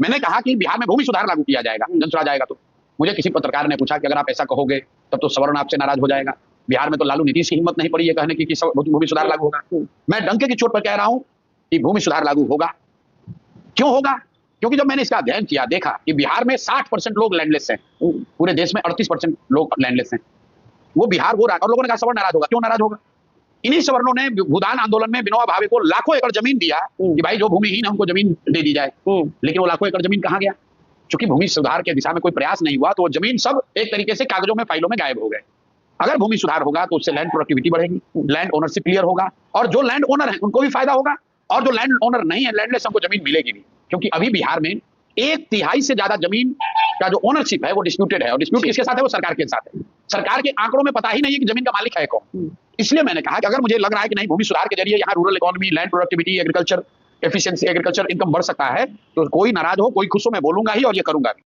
मैंने कहा कि बिहार में भूमि सुधार लागू किया जाएगा, जनसुराज आएगा तो। मुझे किसी पत्रकार ने पूछा कि अगर आप ऐसा कहोगे तब तो सवर्ण आपसे नाराज हो जाएगा। बिहार में तो लालू नीतीश की हिम्मत नहीं पड़ी है कहने की कि भूमि सुधार लागू होगा। मैं डंके की चोट पर कह रहा हूं कि भूमि सुधार लागू होगा। क्यों होगा? क्योंकि जब मैंने इसका अध्ययन किया, देखा कि बिहार में 60% लोग लैंडलेस हैं, पूरे देश में 38% लोग लैंडलेस हैं। वो बिहार हो रहा है और लोगों ने कहा सवर्ण नाराज होगा। क्यों नाराज होगा? इन्हीं सवर्णों ने भूदान आंदोलन में विनोबा भावे को लाखों एकड़ जमीन दिया कि भाई जो भूमिहीन है उनको जमीन दे दी जाए। लेकिन वो लाखों एकड़ जमीन कहां गया? चूंकि भूमि सुधार के दिशा में कोई प्रयास नहीं हुआ तो वो जमीन सब एक तरीके से कागजों में, फाइलों में गायब हो गए। अगर भूमि सुधार होगा तो उससे लैंड प्रोडक्टिविटी बढ़ेगी, लैंड ओनरशिप क्लियर होगा, और जो लैंड ओनर है उनको भी फायदा होगा, और जो लैंड ओनर नहीं है, लैंडलेस, हमको जमीन मिलेगी भी। क्योंकि अभी बिहार में 1/3 से ज्यादा जमीन का जो ओनरशिप है वो डिस्प्यूटेड है, और डिस्प्यूट किसके साथ है? वो सरकार के साथ है। सरकार के आंकड़ों में पता ही नहीं है कि जमीन का मालिक है कौन। इसलिए मैंने कहा कि अगर मुझे लग रहा है कि नहीं, भूमि सुधार के जरिए यहाँ rural economy, land productivity, agriculture efficiency, agriculture income बढ़ सकता है, तो कोई नाराज हो, कोई खुश हो, मैं बोलूंगा ही और ये करूंगा भी।